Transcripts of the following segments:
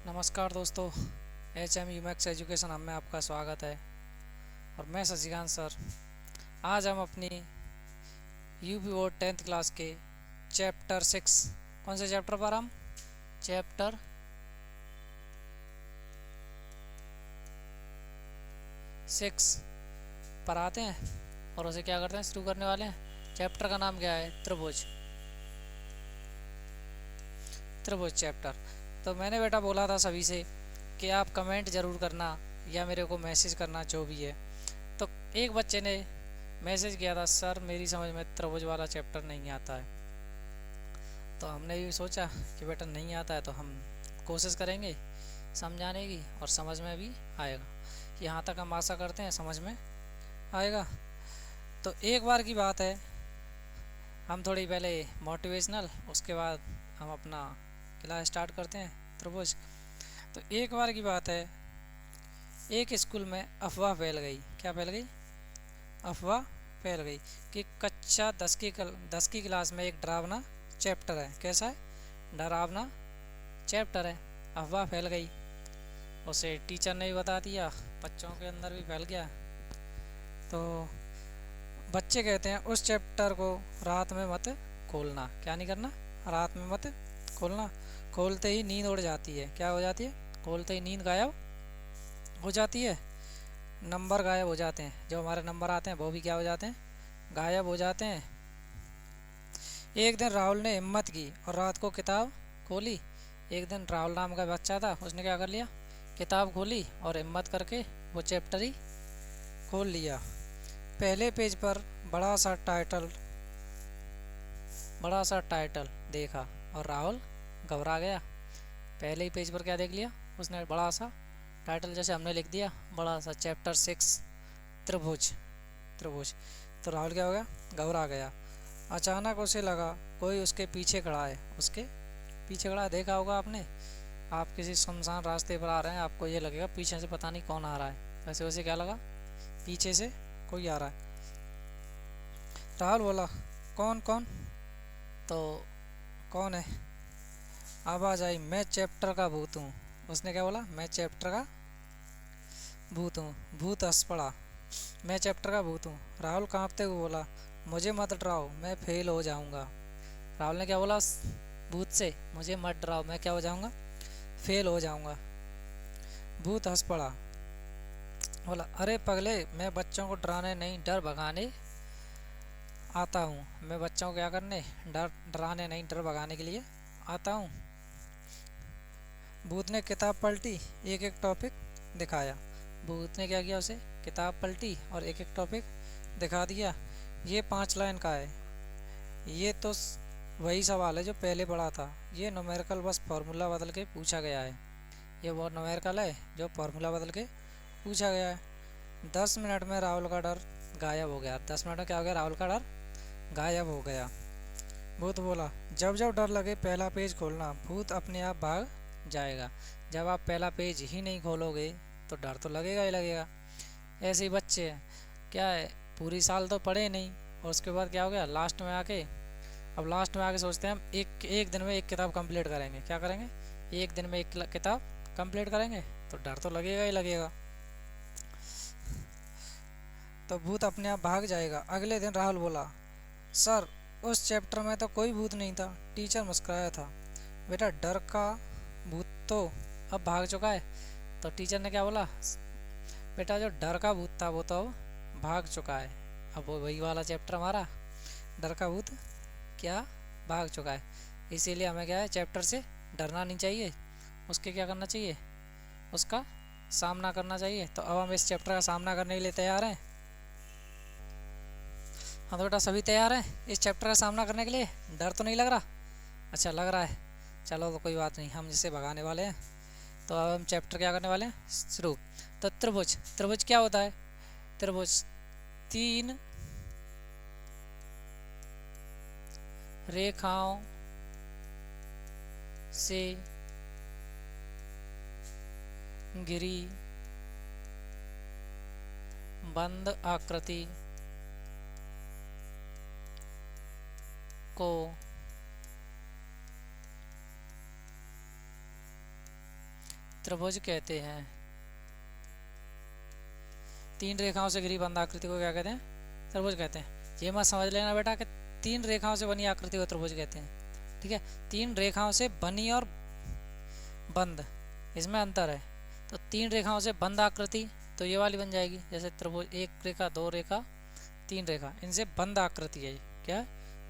नमस्कार दोस्तों, HM UMax education हम में आपका स्वागत है। और मैं शशिकांत सर। आज हम अपनी यूपी बोर्ड 10th क्लास के चैप्टर 6, कौन से चैप्टर पर हम चैप्टर 6 पर आते हैं और उसे क्या करते हैं, शुरू करने वाले हैं। चैप्टर का नाम क्या है? त्रिभुज। त्रिभुज चैप्टर। तो मैंने बेटा बोला था सभी से कि आप कमेंट ज़रूर करना या मेरे को मैसेज करना, जो भी है। तो एक बच्चे ने मैसेज किया था, सर मेरी समझ में त्रिभुज वाला चैप्टर नहीं आता है। तो हमने भी सोचा कि बेटा नहीं आता है तो हम कोशिश करेंगे समझाने की, और समझ में भी आएगा। यहाँ तक हम आशा करते हैं समझ में आएगा। तो एक बार की बात है, हम थोड़ी पहले मोटिवेशनल, उसके बाद हम अपना क्लास स्टार्ट करते हैं त्रिभुज। तो एक बार की बात है, एक स्कूल में अफवाह फैल गई। क्या फैल गई? अफवाह फैल गई कि कक्षा 10 की क्लास में एक डरावना चैप्टर है। कैसा है? डरावना चैप्टर है। अफवाह फैल गई, उसे टीचर ने भी बता दिया, बच्चों के अंदर भी फैल गया। तो बच्चे कहते हैं उस चैप्टर को रात में मत खोलना। क्या नहीं करना? रात में मत खोलना। खोलते ही नींद उड़ जाती है। क्या हो जाती है? खोलते ही नींद गायब हो जाती है, नंबर गायब हो जाते हैं। जो हमारे नंबर आते हैं वो भी क्या हो जाते हैं? गायब हो जाते हैं। एक दिन राहुल ने हिम्मत की और रात को किताब खोली। एक दिन राहुल नाम का बच्चा था, उसने क्या कर लिया? किताब खोली और हिम्मत करके वो चैप्टर ही खोल लिया। पहले पेज पर बड़ा सा टाइटल बड़ा सा टाइटल देखा और राहुल घबरा गया। पहले ही पेज पर क्या देख लिया उसने? बड़ा सा टाइटल, जैसे हमने लिख दिया बड़ा सा चैप्टर 6 त्रिभुज। त्रिभुज। तो राहुल क्या हो गया? घबरा गया। अचानक उसे लगा कोई उसके पीछे खड़ा है। उसके पीछे खड़ा है, देखा होगा आपने। आप किसी सुनसान रास्ते पर आ रहे हैं, आपको ये लगेगा पीछे से पता नहीं कौन आ रहा है। वैसे उसे क्या लगा? पीछे से कोई आ रहा है। राहुल बोला, कौन कौन? तो कौन है? आवाज़ आई, मैं चैप्टर का भूत हूँ। उसने क्या बोला? मैं चैप्टर का भूत हूँ। भूत हंस पड़ा, मैं चैप्टर का भूत हूँ। राहुल कांपते हुए बोला, मुझे मत डराओ, मैं फेल हो जाऊँगा। राहुल ने क्या बोला उस भूत से? मुझे मत डराओ, मैं क्या हो जाऊँगा? फेल हो जाऊँगा। भूत हंस पड़ा, बोला, अरे पगले, मैं बच्चों को डराने नहीं, डर भगाने आता हूँ। मैं बच्चों को क्या करने? डराने नहीं, डर भगाने के लिए आता हूँ। भूत ने किताब पलटी, एक एक टॉपिक दिखाया। भूत ने क्या किया? उसे किताब पलटी और एक एक टॉपिक दिखा दिया। ये 5 लाइन का है। ये तो वही सवाल है जो पहले पढ़ा था। ये न्यूमेरिकल बस फार्मूला बदल के पूछा गया है। ये वो न्यूमेरिकल है जो फार्मूला बदल के पूछा गया है। 10 मिनट में राहुल का डर गायब हो गया। 10 मिनट में क्या हो गया? राहुल का डर गायब हो गया। भूत बोला, जब जब डर लगे पहला पेज खोलना, भूत अपने आप भाग जाएगा। जब आप पहला पेज ही नहीं खोलोगे तो डर तो लगेगा ही लगेगा। ऐसे ही बच्चे हैं, क्या है, पूरी साल तो पढ़े नहीं, और उसके बाद क्या हो गया? लास्ट में आके, अब लास्ट में आके सोचते हैं हम एक एक दिन में एक किताब कंप्लीट करेंगे। क्या करेंगे? एक दिन में एक किताब कंप्लीट करेंगे, तो डर तो लगेगा ही लगेगा। तो भूत अपने आप भाग जाएगा। अगले दिन राहुल बोला, सर उस चैप्टर में तो कोई भूत नहीं था। टीचर मुस्कुराया था, बेटा डर का भूत तो अब भाग चुका है। तो टीचर ने क्या बोला? बेटा जो डर का भूत था वो तो अब भाग चुका है। अब वो वही वाला चैप्टर हमारा डर का भूत क्या भाग चुका है। इसीलिए हमें क्या है, चैप्टर से डरना नहीं चाहिए, उसके क्या करना चाहिए? उसका सामना करना चाहिए। तो अब हम इस चैप्टर का सामना करने के लिए तैयार हैं। हाँ तो बेटा सभी तैयार हैं इस चैप्टर का सामना करने के लिए? डर तो नहीं लग रहा? अच्छा लग रहा है, चलो तो कोई बात नहीं, हम जिसे भगाने वाले हैं। तो अब हम चैप्टर क्या करने वाले हैं? शुरू। तो त्रिभुज। त्रिभुज क्या होता है? त्रिभुज 3 रेखाओं से घिरी बंद आकृति को त्रिभुज कहते हैं। तीन रेखाओं से घिरी बंद आकृति को क्या कहते हैं? त्रिभुज कहते हैं। ये मत समझ लेना बेटा कि तीन रेखाओं से बनी आकृति को त्रिभुज कहते हैं, ठीक है। तीन रेखाओं से बनी और बंद, इसमें अंतर है। तो तीन रेखाओं से बंद आकृति तो ये वाली बन जाएगी, जैसे त्रिभुज, एक रेखा, दो रेखा, तीन रेखा, इनसे बंद आकृति है ये, क्या है?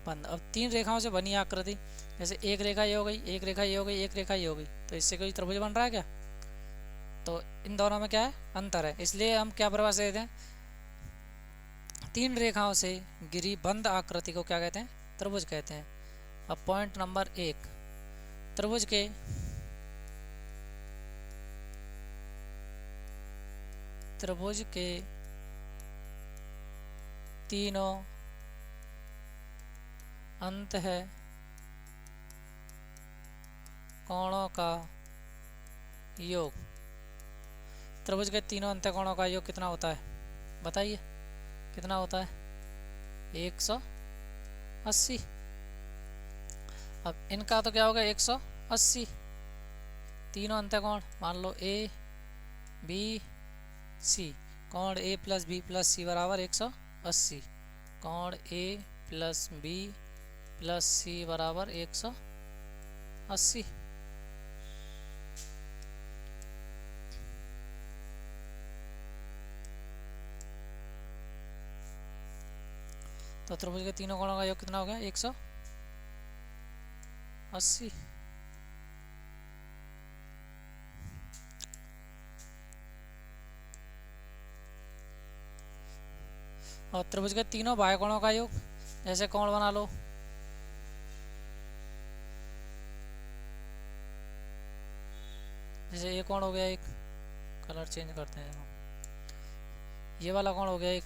बंद। अब तीन रेखाओं से बनी आकृति, जैसे एक रेखा ये हो गई, एक रेखा ये हो गई, एक रेखा ये हो गई, तो इससे कोई त्रिभुज बन रहा है क्या? तो इन दोनों में क्या है? अंतर है। इसलिए हम क्या परिभाषा देते हैं? तीन रेखाओं से घिरी बंद आकृति को क्या कहते हैं? त्रिभुज कहते हैं। अब पॉइंट नंबर 1, त्रिभुज के तीनों अंत है कोणों का योग। त्रिभुज के तीनों अंत कोणों का योग कितना होता है? बताइए कितना होता है? 180। अब इनका तो क्या होगा? 180। तीनों अंत कोण मान लो ए बी सी, कोण ए प्लस बी प्लस सी बराबर 180, कोण ए प्लस बी प्लस सी बराबर 180। तो त्रिभुज के तीनों कोणों का योग कितना हो गया? 180। और त्रिभुज के तीनों बाह्य कोणों का योग, जैसे कोण बना लो, जैसे ये कोण हो गया एक, कलर चेंज करते हैं, ये वाला कोण हो गया एक,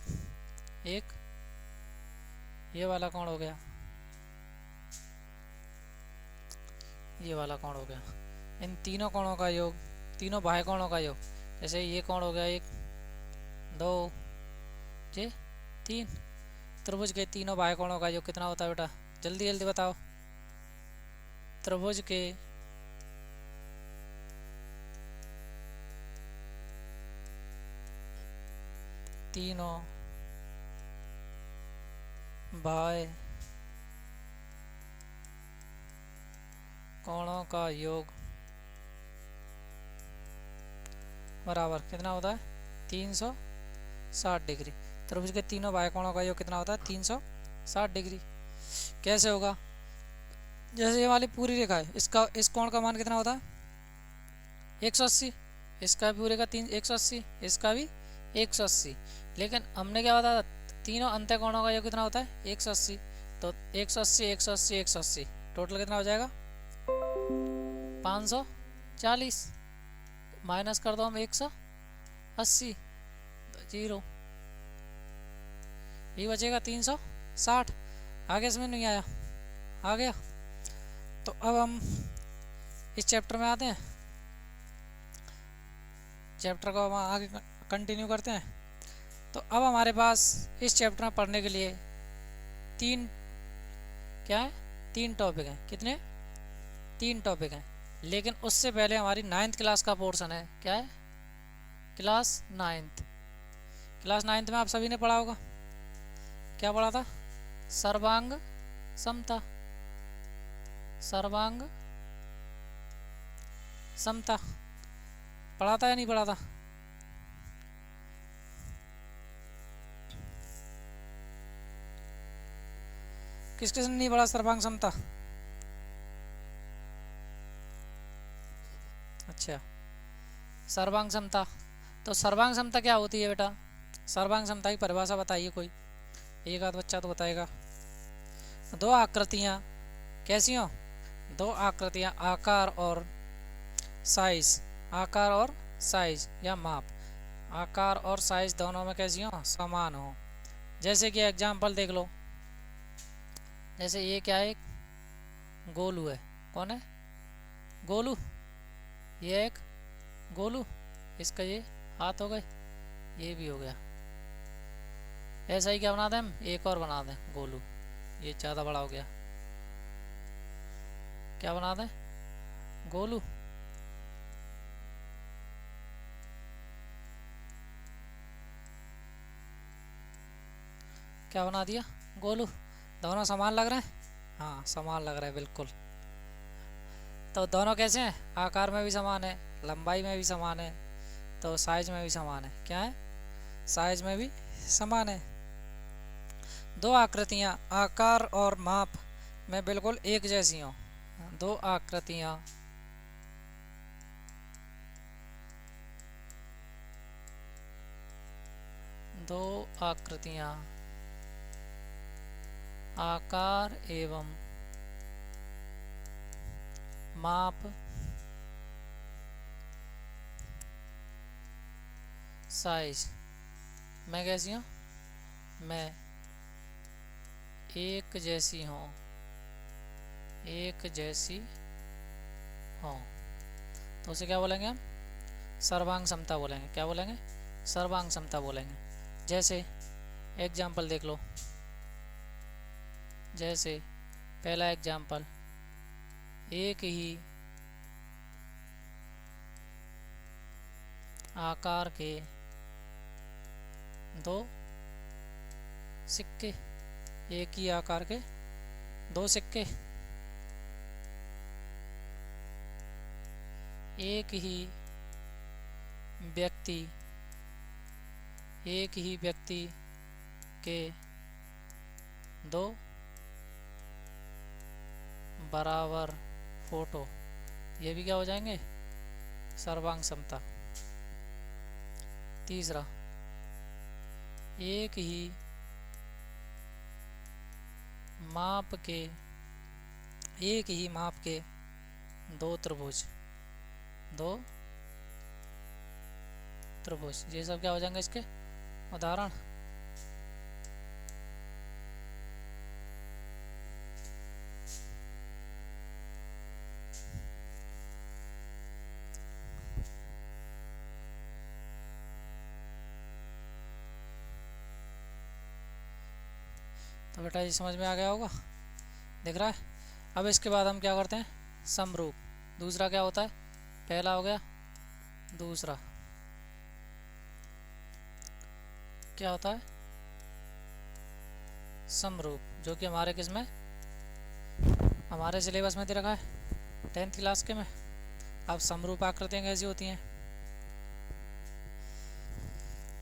ये वाला कोण हो गया, ये वाला कोण हो गया। इन तीनों कोणों का योग, तीनों बाह्य कोणों का योग, जैसे ये कोण हो गया 1 2 3। त्रिभुज के तीनों बाह्य कोणों का योग कितना होता है बेटा? जल्दी जल्दी बताओ। त्रिभुज के तीनों बाह्य कोणों का योग बराबर कितना होता है? 360 डिग्री। त्रिभुज के तीनों बाह्य कोणों का योग कितना होता है? 360 डिग्री। कैसे होगा? जैसे ये वाली पूरी रेखा है, इसका इस कोण का मान कितना होता है? 180। इसका भी पूरे का 180, इसका भी 180। लेकिन हमने क्या बताया? तीनों अंत्य कोणों का योग कितना होता है? 180। तो 180 180 180 टोटल कितना हो जाएगा? 540। माइनस कर दो हम 180, तो 0, ये बचेगा 360। आगे इसमें नहीं आया, आ गया। तो अब हम इस चैप्टर में आते हैं, चैप्टर को हम आगे कंटिन्यू करते हैं। तो अब हमारे पास इस चैप्टर में पढ़ने के लिए तीन टॉपिक हैं। कितने? 3 टॉपिक हैं। लेकिन उससे पहले हमारी 9th क्लास का पोर्शन है। क्या है? Class 9th। क्लास 9th में आप सभी ने पढ़ा होगा, क्या पढ़ा था? सर्वांग समता। सर्वांग समता पढ़ा था या नहीं पढ़ा था? किस किसने नहीं पढ़ा सर्वांग समता? अच्छा, सर्वांग समता। तो सर्वांग समता क्या होती है बेटा? सर्वांग समता की परिभाषा बताइए कोई, एक आध बच्चा तो बताएगा। दो आकृतियाँ कैसी हो? दो आकृतियाँ आकार और साइज, आकार और साइज या माप, आकार और साइज दोनों में कैसी हो? समान हो। जैसे कि एग्जाम्पल देख लो, जैसे ये क्या है? एक गोलू है। कौन है? गोलू। ये एक गोलू, इसका ये हाथ हो गए, ये भी हो गया। ऐसा ही क्या बना दें हम? एक और बना दें गोलू, ये ज़्यादा बड़ा हो गया। क्या बना दें? गोलू। क्या बना दिया, गोलू। दोनों समान लग रहे हैं, हाँ समान लग रहा है बिल्कुल। तो दोनों कैसे हैं, आकार में भी समान है, लंबाई में भी समान है, तो साइज में भी समान है। क्या है, साइज में भी समान है। दो आकृतियाँ आकार और माप में बिल्कुल एक जैसी हों। दो आकृतियाँ दो आकृतियाँ आकार एवं माप साइज में कैसी हूँ, मैं एक जैसी हूँ, एक जैसी हूँ। तो उसे क्या बोलेंगे हम, सर्वांग समता बोलेंगे। क्या बोलेंगे, सर्वांग समता बोलेंगे। जैसे एग्जाम्पल देख लो, जैसे पहला एग्जाम्पल, एक ही आकार के दो सिक्के, एक ही आकार के दो सिक्के, एक ही व्यक्ति, एक ही व्यक्ति के दो बराबर फोटो, ये भी क्या हो जाएंगे, सर्वांग समता। तीसरा, एक ही माप के, एक ही माप के दो त्रिभुज, दो त्रिभुज, ये सब क्या हो जाएंगे इसके उदाहरण। तो बेटा ये समझ में आ गया होगा, दिख रहा है। अब इसके बाद हम क्या करते हैं, समरूप। दूसरा क्या होता है, पहला हो गया, दूसरा क्या होता है, समरूप, जो कि हमारे किस में, हमारे सिलेबस में दे रखा है 10th क्लास के में। अब समरूप आकृतियाँ कैसी होती हैं,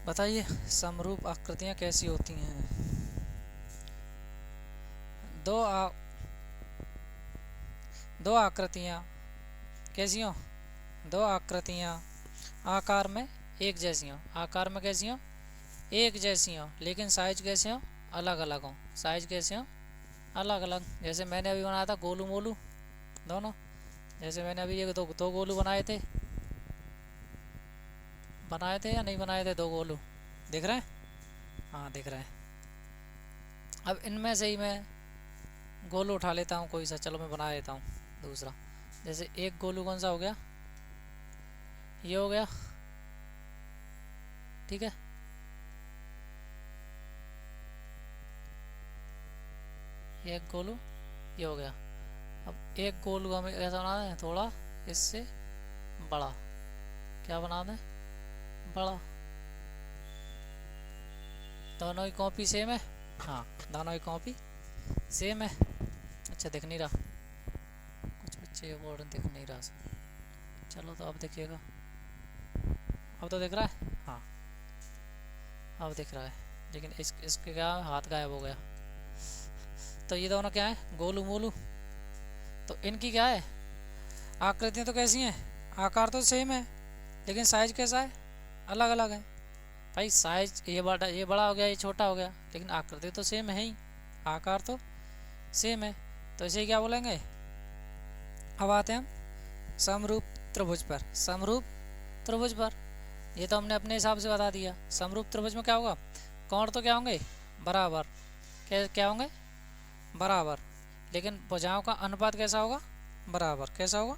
बताइए, समरूप आकृतियाँ कैसी होती हैं। दो आकृतियाँ कैसी हो, दो आकृतियाँ आकार में एक जैसी हो, आकार में कैसी हो, एक जैसी हो, लेकिन साइज कैसे हो, अलग अलग हो। साइज कैसे हो, अलग अलग। जैसे मैंने अभी बनाया था गोलू मोलू दोनों, जैसे मैंने अभी ये दो गोलू बनाए थे, या नहीं बनाए थे, दो गोलू दिख रहे हैं, हाँ दिख रहे हैं। अब इनमें से ही मैं गोलू उठा लेता हूँ कोई सा, चलो मैं बना लेता हूँ दूसरा। जैसे एक गोलू कौन सा हो गया, ये हो गया, ठीक है। एक गोलू ये हो गया। अब एक गोलू हमें कैसा बनाना है, थोड़ा इससे बड़ा, क्या बना दें, बड़ा। दोनों की कॉपी सेम है, हाँ दोनों की कॉपी सेम है। अच्छा दिख नहीं रहा, कुछ बच्चे बोर्ड दिख नहीं रहा, चलो तो अब देखिएगा, अब तो दिख रहा है, हाँ अब दिख रहा है, लेकिन इसके क्या हाथ गायब हो गया। तो ये दोनों क्या है, गोलू मोलू। तो इनकी क्या है, आकृतियाँ तो कैसी हैं, आकार तो सेम है, लेकिन साइज कैसा है, अलग अलग है। भाई साइज ये बड़ा हो गया, ये छोटा हो गया, लेकिन आकृति तो सेम है ही, आकार तो सेम है। तो इसे क्या बोलेंगे। अब आते हैं हम समरूप त्रिभुज पर। समरूप त्रिभुज पर ये तो हमने अपने हिसाब से बता दिया। समरूप त्रिभुज में क्या होगा, कोण तो क्या होंगे, बराबर। क्या होंगे, बराबर, लेकिन भुजाओं का अनुपात कैसा होगा, बराबर। कैसा होगा,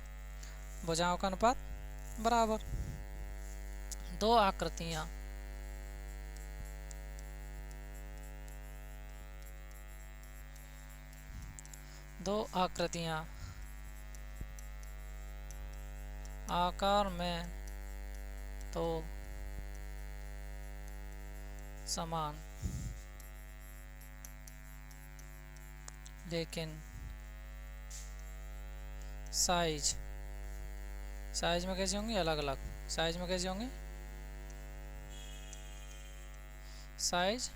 भुजाओं का अनुपात बराबर। दो आकृतियाँ आकार में तो समान लेकिन साइज साइज में कैसे होंगे, अलग अलग। साइज में कैसे होंगे, साइज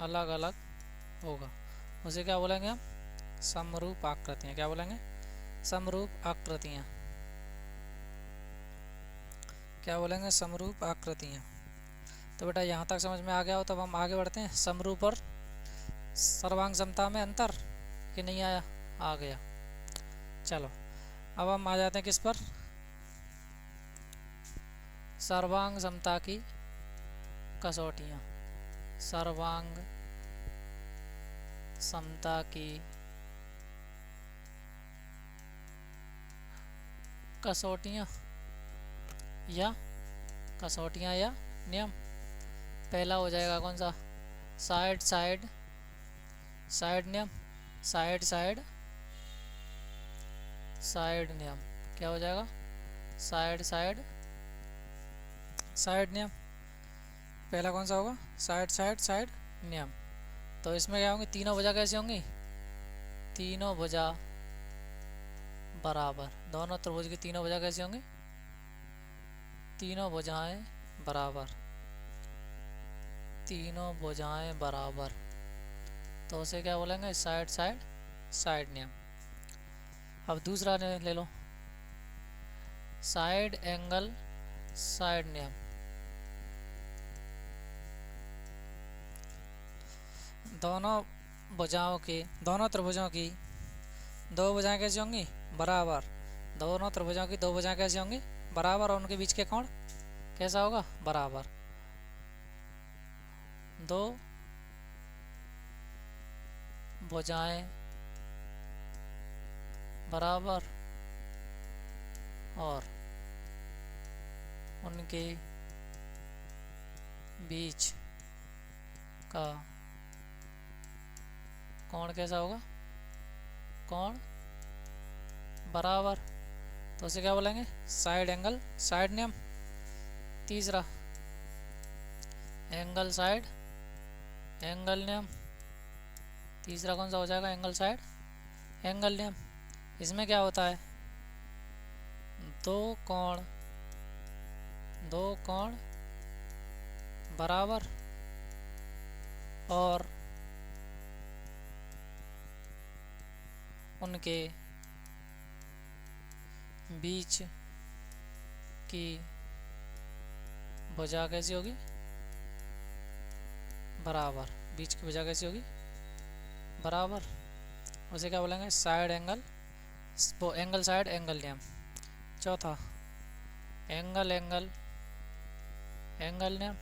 अलग अलग होगा। उसे क्या बोलेंगे हम, समरूप आकृतियाँ। क्या बोलेंगे, समरूप आकृतियाँ। क्या बोलेंगे, समरूप आकृतियाँ। तो बेटा यहाँ तक समझ में आ गया हो, तब हम आगे बढ़ते हैं। समरूप और सर्वांग समता में अंतर कि नहीं आया, आ गया। चलो अब हम आ जाते हैं किस पर, सर्वांग समता की कसौटियाँ। सर्वांग समता की कसौटियाँ या कसौटियाँ या नियम। पहला हो जाएगा कौन सा, साइड साइड साइड नियम। साइड साइड साइड नियम। क्या हो जाएगा, साइड साइड साइड नियम। पहला कौन सा होगा, साइड साइड साइड नियम। तो इसमें क्या होंगे, तीनों भुजा कैसे होंगी, तीनों भुजा बराबर। दोनों त्रिभुज की तीनों भुजा कैसे होंगी, तीनों भुजाएं बराबर। तीनों भुजाएं बराबर, तो उसे क्या बोलेंगे, साइड साइड साइड नियम। अब दूसरा ले लो, साइड एंगल साइड नियम। दोनों भुजाओं की, दोनों त्रिभुजों की दो भुजाएं कैसी होंगी, बराबर। दोनों त्रिभुजों की दो भुजाएं कैसी होंगी, बराबर। और उनके बीच के कोण कैसा होगा, बराबर। दो भुजाएं बराबर और उनके बीच का कोण कैसा होगा, कोण बराबर। तो उसे क्या बोलेंगे, साइड एंगल साइड नियम। तीसरा, एंगल साइड एंगल नियम। तीसरा कौन सा हो जाएगा, एंगल साइड एंगल नियम। इसमें क्या होता है, दो कोण बराबर और उनके बीच की भुजा कैसी होगी, बराबर। बीच की भुजा कैसी होगी, बराबर। उसे क्या बोलेंगे, साइड एंगल, वो एंगल साइड एंगल नियम। चौथा, एंगल एंगल एंगल नियम,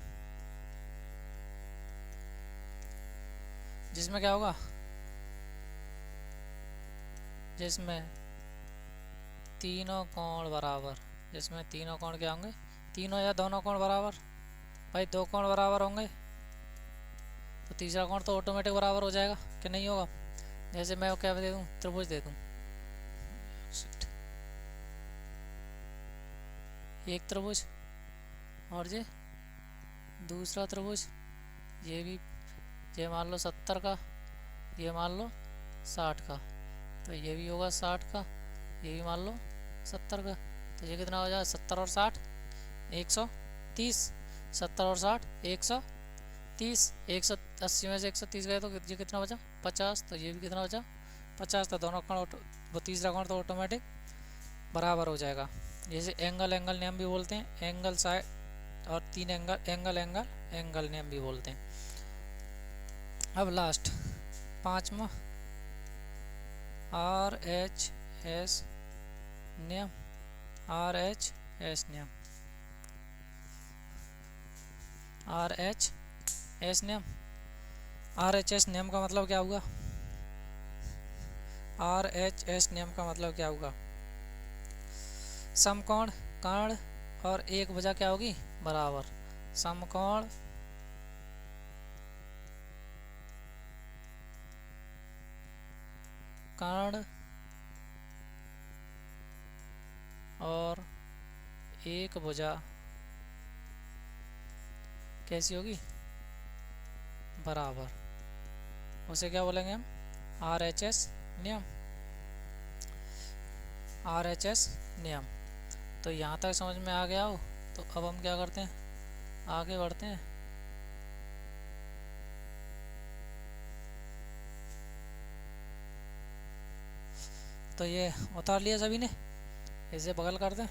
जिसमें क्या होगा, जिसमें तीनों कोण बराबर। जिसमें तीनों कोण क्या होंगे, तीनों या दोनों कोण बराबर। भाई दो कोण बराबर होंगे तो तीसरा कोण तो ऑटोमेटिक बराबर हो जाएगा कि नहीं होगा। जैसे मैं क्या दे दूँ, त्रिभुज दे दूँ, एक त्रिभुज और ये दूसरा त्रिभुज, ये भी, ये मान लो 70 का, ये मान लो 60 का, तो ये भी होगा 60 का, ये भी मान लो 70 का। तो ये कितना हो जाएगा, 70 और 60 130। 70 और 60 130। 180 में से 130 गए तो ये कितना बचा, 50। तो ये भी कितना बचा, 50। तो दोनों कोण, वो तीसरा कोण तो ऑटोमेटिक बराबर हो जाएगा। जैसे एंगल एंगल नियम भी बोलते हैं, एंगल साइड और तीन एंगल एंगल एंगल एंगल नियम भी बोलते हैं। अब लास्ट पांचवा, RHS नियम। RHS नियम, RHS नियम। RHS नियम का मतलब क्या हुआ, RHS नियम का मतलब क्या होगा, समकोण कर्ण और एक भुजा क्या होगी, बराबर। समकोण कर्ण और एक भुजा कैसी होगी, बराबर। उसे क्या बोलेंगे हम? RHS नियम। RHS नियम। तो यहाँ तक समझ में आ गया हो तो अब हम क्या करते हैं, आगे बढ़ते हैं। तो ये उतार लिया सभी ने, इसे बगल कर दें,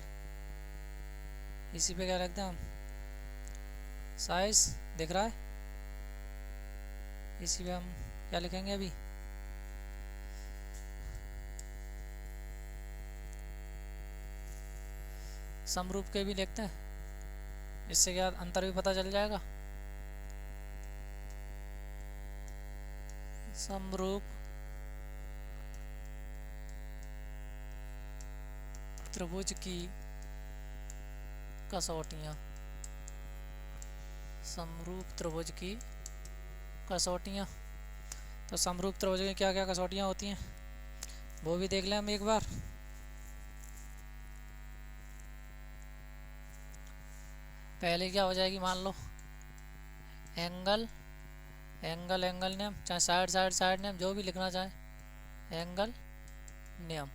इसी पे क्या रखते हैं हम, साइज दिख रहा है, इसी पे हम क्या लिखेंगे अभी, समरूप के भी लिखते हैं, इससे क्या अंतर भी पता चल जाएगा। समरूप त्रिभुज की कसौटियाँ, समरूप त्रिभुज की कसौटियाँ। तो समरूप त्रिभुज की क्या क्या कसौटियाँ होती हैं वो भी देख लें हम एक बार। पहले क्या हो जाएगी, मान लो एंगल, एंगल एंगल नियम, चाहे साइड साइड साइड नियम, जो भी लिखना चाहे, एंगल नियम,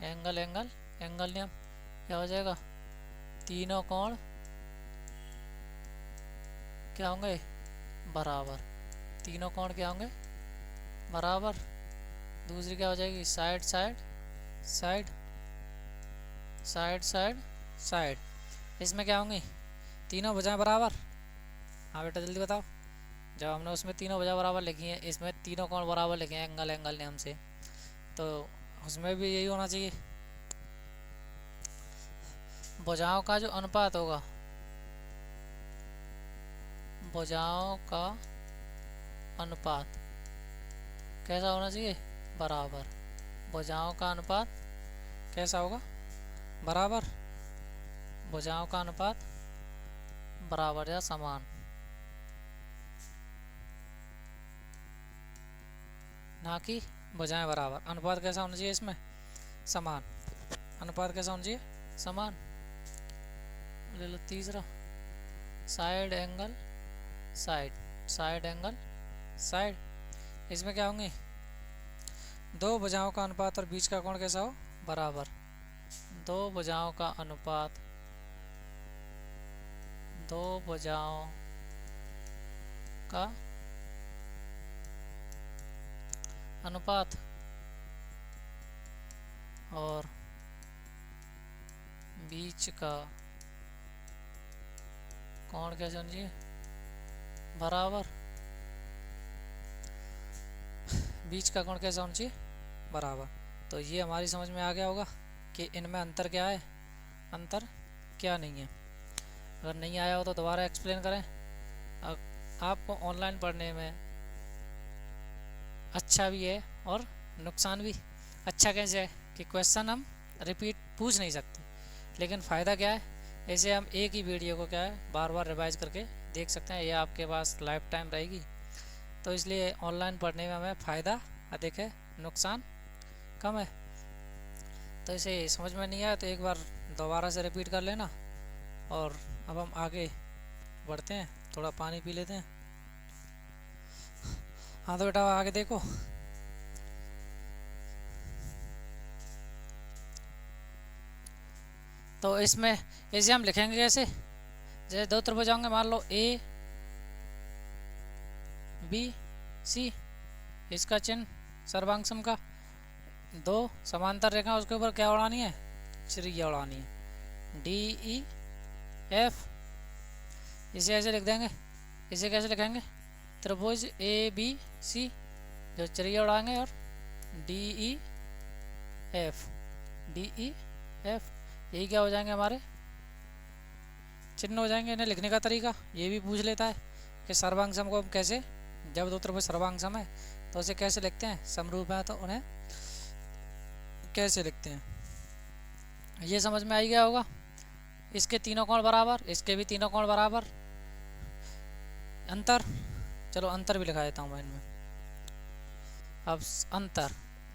एंगल एंगल एंगल नियम। क्या हो जाएगा, तीनों कोण क्या होंगे, बराबर, तीनों कोण क्या होंगे, बराबर। दूसरी क्या हो जाएगी, side side side, side side side, इसमें क्या होंगी, तीनों भुजाएं बराबर। हाँ बेटा जल्दी बताओ, जब हमने उसमें तीनों भुजा बराबर लिखी हैं, इसमें तीनों कोण बराबर लिखे हैं एंगल एंगल नियम से, तो उसमें भी यही होना चाहिए। भुजाओं का जो अनुपात होगा, भुजाओं का अनुपात कैसा होना चाहिए, बराबर। भुजाओं का अनुपात कैसा होगा, बराबर। भुजाओं का अनुपात बराबर या समान, ना कि भुजाएं बराबर। अनुपात कैसा होना चाहिए इसमें, समान। अनुपात कैसा होना चाहिए, समान। ले लो तीसरा, side angle side, side angle side, इसमें क्या होंगे, दो भुजाओं का अनुपात और बीच का कोण कैसा हो, बराबर। दो भुजाओं का अनुपात, दो भुजाओं का अनुपात और बीच का कोण कैसे होना चाहिए, बराबर। बीच का कोण कैसा होना चाहिए, बराबर। तो ये हमारी समझ में आ गया होगा कि इनमें अंतर क्या है, अंतर क्या नहीं है। अगर नहीं आया हो तो दोबारा एक्सप्लेन करें। आपको ऑनलाइन पढ़ने में अच्छा भी है और नुकसान भी। अच्छा कैसे है कि क्वेश्चन हम रिपीट पूछ नहीं सकते, लेकिन फ़ायदा क्या है, ऐसे हम एक ही वीडियो को क्या है बार बार रिवाइज करके देख सकते हैं, ये आपके पास लाइफ टाइम रहेगी। तो इसलिए ऑनलाइन पढ़ने में हमें फ़ायदा अधिक है, नुकसान कम है। तो इसे समझ में नहीं आया तो एक बार दोबारा से रिपीट कर लेना। और अब हम आगे बढ़ते हैं, थोड़ा पानी पी लेते हैं। हाँ तो बेटा आगे देखो, तो इसमें ऐसे हम लिखेंगे कैसे, जैसे दो त्रिभुज होंगे, मान लो ए बी सी, इसका चिन्ह सर्वांग सम का, दो समांतर रेखा उसके ऊपर क्या उड़ानी है, त्रिज्या उड़ानी है, डी ई एफ, इसे ऐसे लिख देंगे। इसे कैसे लिखेंगे, त्रिभुज ए बी सी जो त्रिज्या उड़ाएंगे, और D E F, D E F, यही क्या हो जाएंगे हमारे चिन्ह हो जाएंगे। इन्हें लिखने का तरीका ये भी पूछ लेता है कि सर्वांग सम को हम कैसे, जब दो त्रिभुज सर्वांग सम है तो उसे कैसे लिखते हैं, समरूप है तो उन्हें कैसे लिखते हैं, ये समझ में आई गया होगा। इसके तीनों कोण बराबर, इसके भी तीनों कोण बराबर, अंतर, चलो अंतर भी लिखा देता हूँ मैं इनमें। अब अंतर,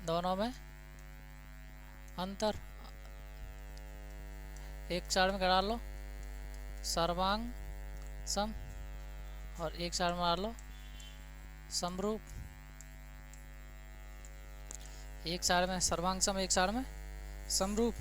दोनों में अंतर, एक साइड में क्या डाल लो, सर्वांग सम, और एक साइड में डाल लो समरूप। एक साइड में सर्वांग सम, एक साइड में समरूप।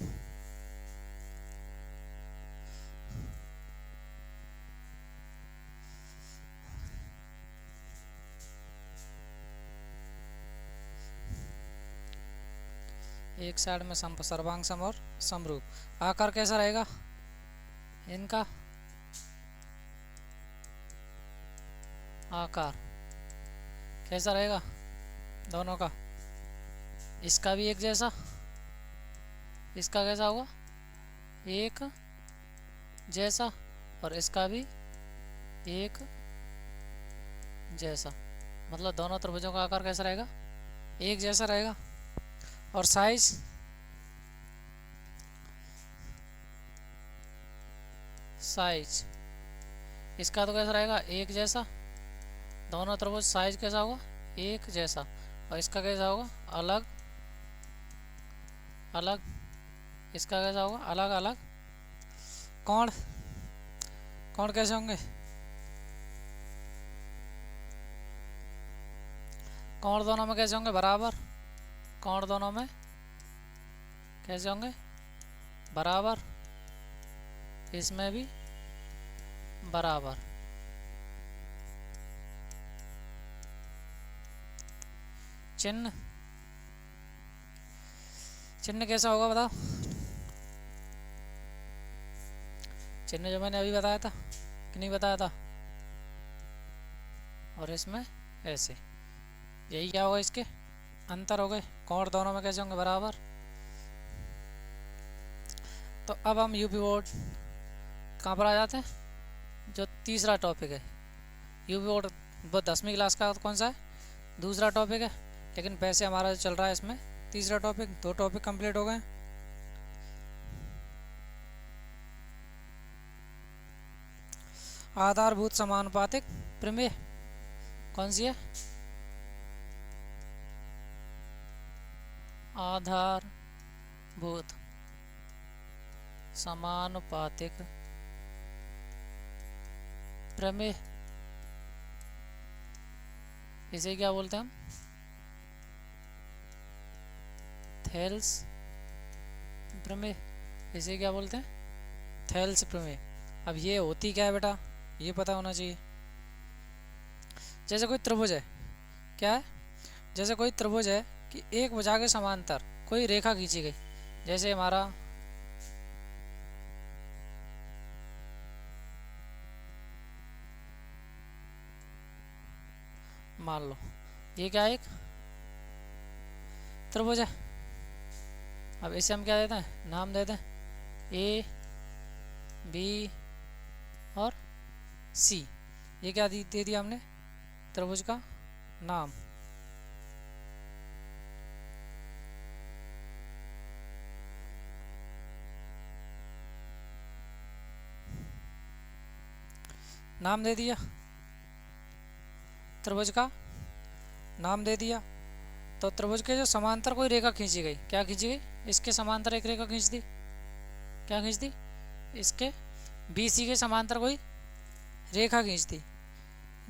एक साइड में सर्वांग सम और समरूप। आकार कैसा रहेगा इनका? आकार कैसा रहेगा दोनों का? इसका भी एक जैसा, इसका कैसा होगा? एक जैसा, और इसका भी एक जैसा। मतलब दोनों त्रिभुजों का आकार कैसा रहेगा? एक जैसा रहेगा। और साइज, साइज इसका तो कैसा रहेगा? एक जैसा। दोनों त्रिभुज साइज कैसा होगा? एक जैसा। और इसका कैसा होगा? अलग अलग। इसका कैसा होगा? अलग अलग। कोण, कोण कैसे होंगे? कोण दोनों में कैसे होंगे? बराबर। कोण दोनों में कैसे होंगे? बराबर। इसमें भी बराबर। चिन्ह, चिन्ह कैसा होगा बताओ? चिन्ह जो मैंने अभी बताया था कि नहीं बताया था? और इसमें ऐसे, यही क्या होगा? इसके अंतर हो गए। कोण दोनों में कैसे होंगे? बराबर। तो अब हम यूपी बोर्ड कहाँ पर आ जाते हैं? जो तीसरा टॉपिक है यूपी बोर्ड, वो 10वीं क्लास का कौन सा है? दूसरा टॉपिक है। लेकिन वैसे हमारा जो चल रहा है इसमें तीसरा टॉपिक, 2 टॉपिक कंप्लीट हो गए। आधारभूत समानुपातिक प्रमेय कौन सी है? आधारभूत समानुपातिक प्रमेय, इसे क्या बोलते हैं हम? थेल्स प्रमेय। इसे क्या बोलते हैं? थेल्स प्रमेय। अब ये होती क्या है बेटा? ये पता होना चाहिए। जैसे कोई त्रिभुज है, क्या है? जैसे कोई त्रिभुज है कि एक भुजा के समांतर कोई रेखा खींची गई। जैसे हमारा मान लो ये क्या है? एक त्रिभुज है। अब इसे हम क्या देते हैं? नाम देते हैं ए, बी और सी। ये क्या दे दिया हमने? त्रिभुज का नाम। नाम दे दिया, त्रिभुज का नाम दे दिया। तो त्रिभुज के जो समांतर कोई रेखा खींची गई, क्या खींची गई? इसके समांतर एक रेखा खींच दी। क्या खींच दी? इसके BC के समांतर कोई रेखा खींच दी,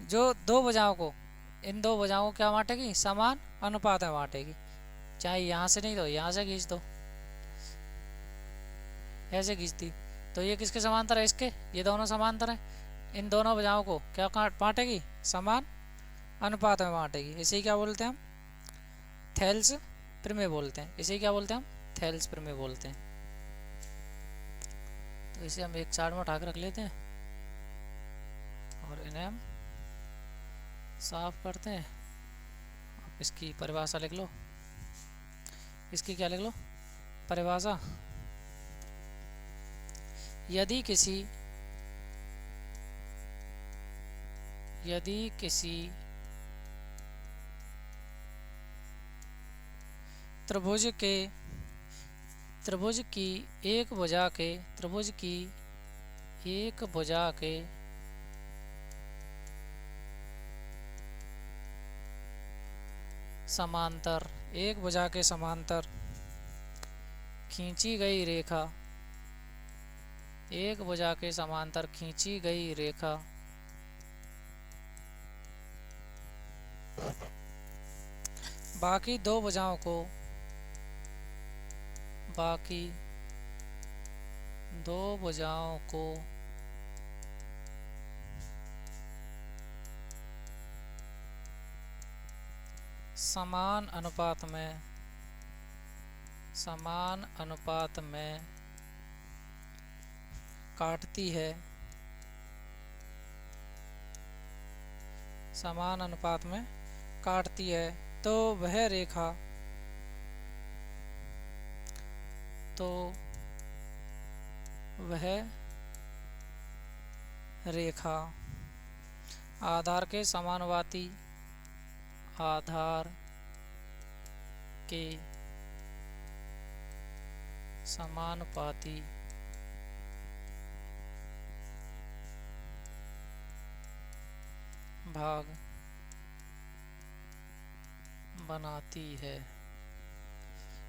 जो दो भुजाओं को, इन दो भुजाओं को क्या बांटेगी? समान अनुपात में बांटेगी। चाहे यहाँ से नहीं तो यहाँ से खींच दो, ऐसे खींच दी। तो ये किसके समांतर है? इसके। ये दोनों समांतर हैं। इन दोनों भुजाओं को क्या बांटेगी? समान अनुपात में बांटेगी। इसे क्या बोलते हैं हम? थेल्स प्रमेय बोलते हैं। इसे क्या बोलते हैं हम? थेल्स प्रमेय बोलते हैं। तो इसे हम एक चार्ट में उठा कर रख लेते हैं और इन्हें हम साफ करते हैं। आप इसकी परिभाषा लिख लो। इसकी क्या लिख लो? परिभाषा। यदि किसी त्रिभुज की एक भुजा के समांतर, एक भुजा के समांतर खींची गई रेखा, एक भुजा के समांतर खींची गई रेखा बाकी दो भुजाओं को बाकी दो भुजाओं को समान अनुपात में काटती है, समान अनुपात में काटती है, तो वह रेखा आधार के समानुपाती भाग बनाती है।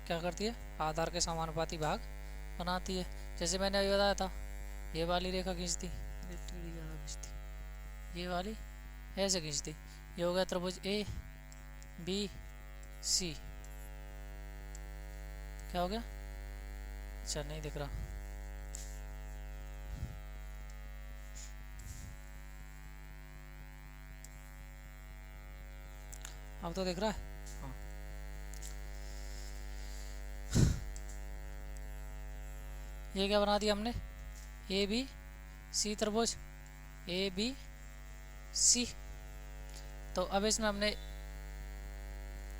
क्या करती है? आधार के समानुपाती भाग बनाती है। जैसे मैंने अभी बताया था, ये वाली रेखा खींचती, ये वाली ऐसे खींचती, ये हो गया त्रिभुज ए बी सी। क्या हो गया? अच्छा नहीं दिख रहा, अब तो दिख रहा है। हाँ, ये क्या बना दिया हमने? ए बी सी त्रिभुज ए बी सी। तो अब इसमें हमने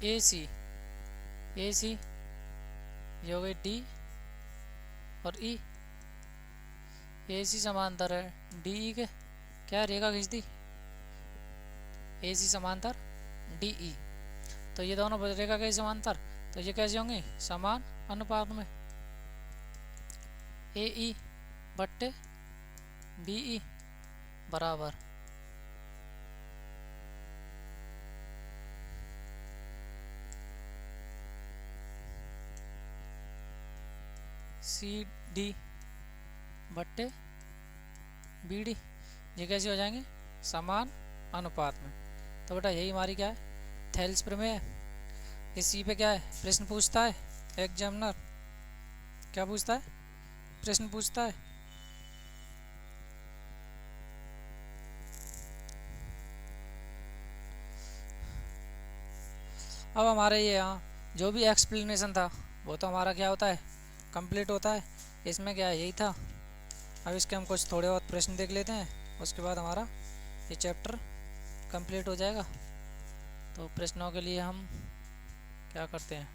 ए सी ये हो गई डी और ई। ए सी समांतर है डी ई के, क्या रेखा खींच दी? ए सी समांतर डी ई। तो ये दोनों रेखा के समांतर, तो ये कैसे होंगे? समान अनुपात में। ए ई बट्टे बी ई बराबर सी डी बट्टे बी डी। ये कैसे हो जाएंगे? समान अनुपात में। तो बेटा यही हमारी क्या है? थेल्स प्रमेय है। इसी पे क्या है? प्रश्न पूछता है एग्जामिनर। क्या पूछता है? प्रश्न पूछता है। अब हमारे ये यहाँ जो भी एक्सप्लेनेशन था वो तो हमारा क्या होता है? कंप्लीट होता है। इसमें क्या है? यही था। अब इसके हम कुछ थोड़े बहुत प्रश्न देख लेते हैं, उसके बाद हमारा ये चैप्टर कंप्लीट हो जाएगा। तो प्रश्नों के लिए हम क्या करते हैं?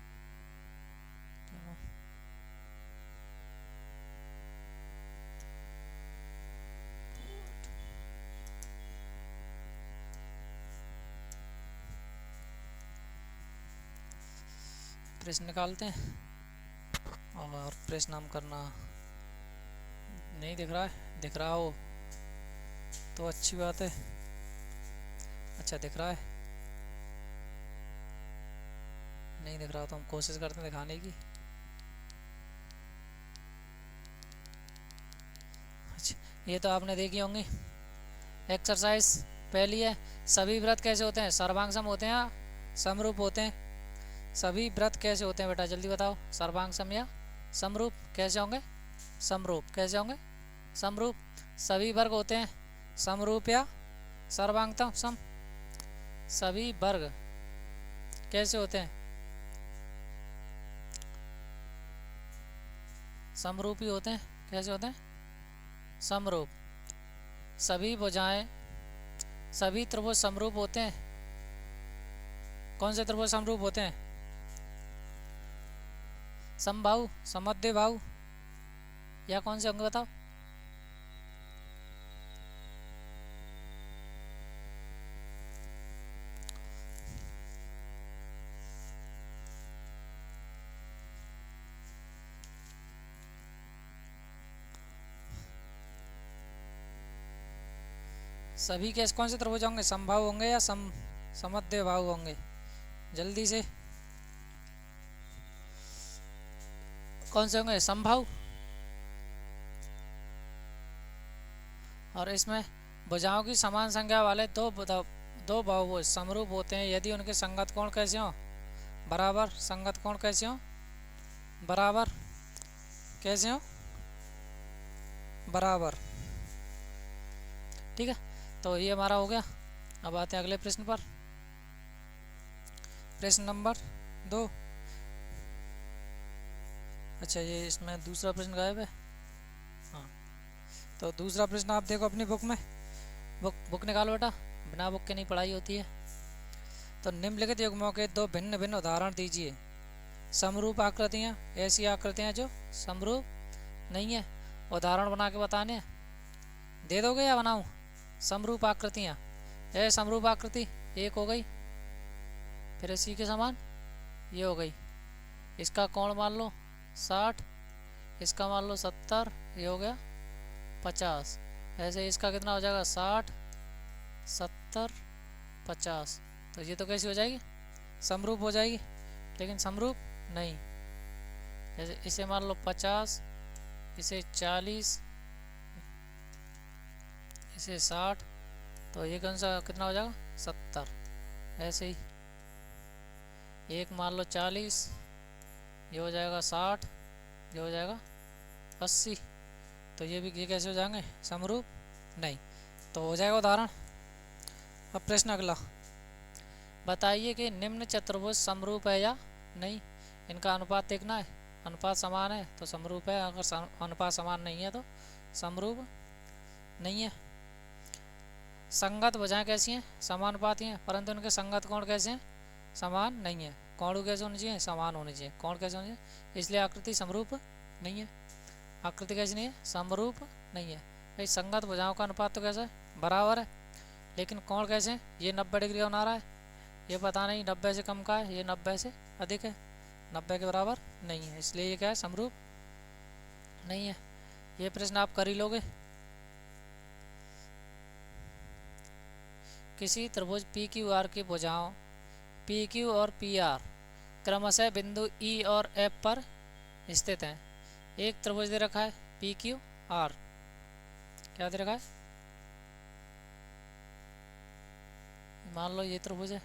प्रश्न निकालते हैं और प्रश्न हम करना। नहीं दिख रहा है? दिख रहा हो तो अच्छी बात है। अच्छा दिख रहा है, नहीं दिख रहा तो हम कोशिश करते हैं दिखाने की। अच्छा, ये तो आपने देखी होंगी एक्सरसाइज पहली है। सभी व्रत कैसे होते हैं? सर्वांग सम होते हैं या समरूप होते हैं? सभी व्रत कैसे होते हैं बेटा? जल्दी बताओ। सर्वांग सम या समरूप? कैसे होंगे? समरूप। कैसे होंगे? समरूप। सभी वर्ग होते हैं समरूप या सर्वांगतम सम? सभी वर्ग कैसे होते हैं? समरूप ही होते हैं। कैसे होते हैं? समरूप। सभी भुजाएं, सभी त्रिभुज समरूप होते हैं। कौन से त्रिभुज समरूप होते हैं? समबाहु, समद्विबाहु या कौन से होंगे बताओ? सभी के कौन से त्रिभुज होंगे? समबाहु होंगे या समद्विबाहु होंगे? जल्दी से कौन से होंगे? समबाहु। और इसमें भुजाओं की समान संख्या वाले दो बहुभुज समरूप होते हैं यदि उनके संगत कोण कैसे हों? बराबर। संगत कोण कैसे हों? बराबर। कैसे हो, बराबर। ठीक है, तो ये हमारा हो गया। अब आते हैं अगले प्रश्न पर। प्रश्न नंबर 2। अच्छा, ये इसमें दूसरा प्रश्न गायब है। हाँ, तो दूसरा प्रश्न आप देखो अपनी बुक में। बुक निकालो बेटा, बिना बुक के नहीं पढ़ाई होती है। तो निम्नलिखित युग्मों के दो भिन्न भिन्न उदाहरण दीजिए। समरूप आकृतियाँ, ऐसी आकृतियाँ जो समरूप नहीं है, उदाहरण बना के बताने हैं। दे दोगे या बनाऊँ? समरूप आकृतियाँ, ये समरूप आकृति एक हो गई, फिर इसी के समान ये हो गई। इसका कोण मान लो 60, इसका मान लो 70, ये हो गया 50। ऐसे इसका कितना हो जाएगा 60, 70, 50। तो ये तो कैसी हो जाएगी, समरूप हो जाएगी, लेकिन समरूप नहीं। जैसे इसे मान लो 50, इसे 40, इसे 60, तो ये कौन सा कितना हो जाएगा 70। ऐसे ही एक मान लो 40, ये हो जाएगा 60, ये हो जाएगा 80। तो ये कैसे हो जाएंगे, समरूप नहीं। तो हो जाएगा उदाहरण। अब प्रश्न अगला, बताइए कि निम्न चतुर्भुज समरूप है या नहीं। इनका अनुपात देखना है, अनुपात समान है तो समरूप है, अगर अनुपात समान नहीं है तो समरूप नहीं है। संगत भुजाएं कैसी हैं, समानुपाती हैं, परंतु इनके संगत कोण कैसे हैं, समान नहीं है। कोण कैसे होने चाहिए, समान होने चाहिए। कोण कैसे होने चाहिए, इसलिए आकृति समरूप नहीं है। आकृति कैसी नहीं है, समरूप नहीं है। भाई संगत भुजाओं का अनुपात तो कैसा है, बराबर है, लेकिन कोण कैसे हैं, ये 90 डिग्री बना रहा है, ये पता नहीं 90 से कम का है, ये 90 से अधिक है, 90 के बराबर नहीं है, इसलिए ये क्या है, समरूप नहीं है। ये प्रश्न आप कर ही लोगे। किसी त्रिभुज पी क्यू आर की भुजाओं पी क्यू और पी आर क्रमशः बिंदु ई और एफ पर स्थित हैं। एक त्रिभुज दे रखा है पी क्यू आर, क्या दे रखा है, मान लो ये त्रिभुज है,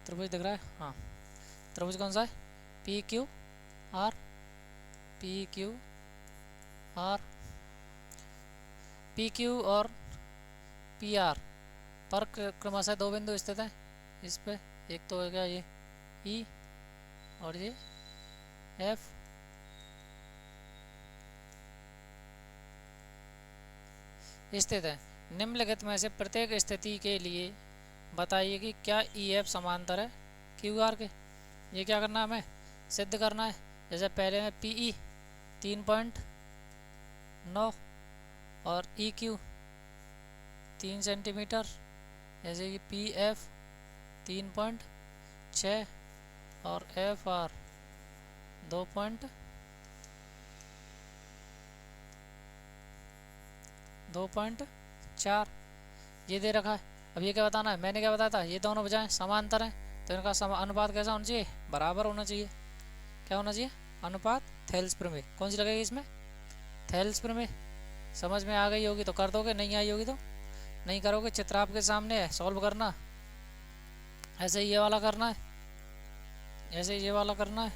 त्रिभुज दिख रहा है, हाँ। त्रिभुज कौन सा है, P Q R, P Q R. P Q और पी आर पर क्रमशः दो बिंदु स्थित हैं। इस पे एक तो हो गया ये ई और ये एफ। स्थित है। निम्नलिखित में से प्रत्येक स्थिति के लिए बताइए कि क्या ई एफ समांतर है क्यू आर के। ये क्या करना है, हमें सिद्ध करना है। जैसे पहले में पी ई 3.9 और ई क्यू 3 सेंटीमीटर, जैसे कि पी एफ 3.6 और एफ आर 2.4 ये दे रखा है। अब ये क्या बताना है, मैंने क्या बताया था, ये दोनों भुजाएं समांतर हैं, तो इनका अनुपात कैसा होना चाहिए, बराबर होना चाहिए। क्या होना चाहिए, अनुपात। थेल्स प्रमेय कौन सी लगेगी इसमें, थेल्स प्रमेय। समझ में आ गई होगी तो कर दोगे, नहीं आई होगी तो नहीं करोगे। चित्र आपके सामने है, सॉल्व करना। ऐसे ये वाला करना है, ऐसे ये वाला करना है।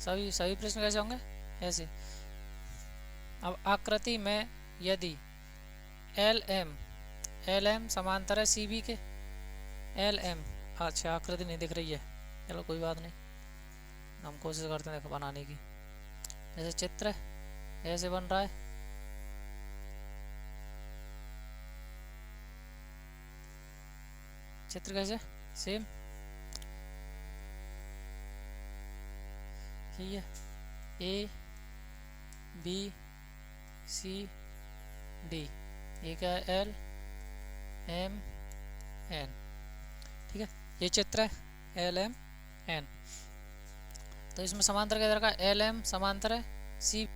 सभी प्रश्न कैसे होंगे, ऐसे। अब आकृति में यदि एल एम समांतर है सी बी के, एल एम, अच्छा आकृति नहीं दिख रही है, चलो कोई बात नहीं, हम कोशिश करते हैं देखो बनाने की। जैसे चित्र ऐसे बन रहा है, चित्र कैसे सेम, ठीक है, ए बी सी डी, ये क्या है, एल एम एन, ठीक है, ये चित्र है एल एम एन। तो इसमें समांतर क्या रखा है, एल एम समांतर है सी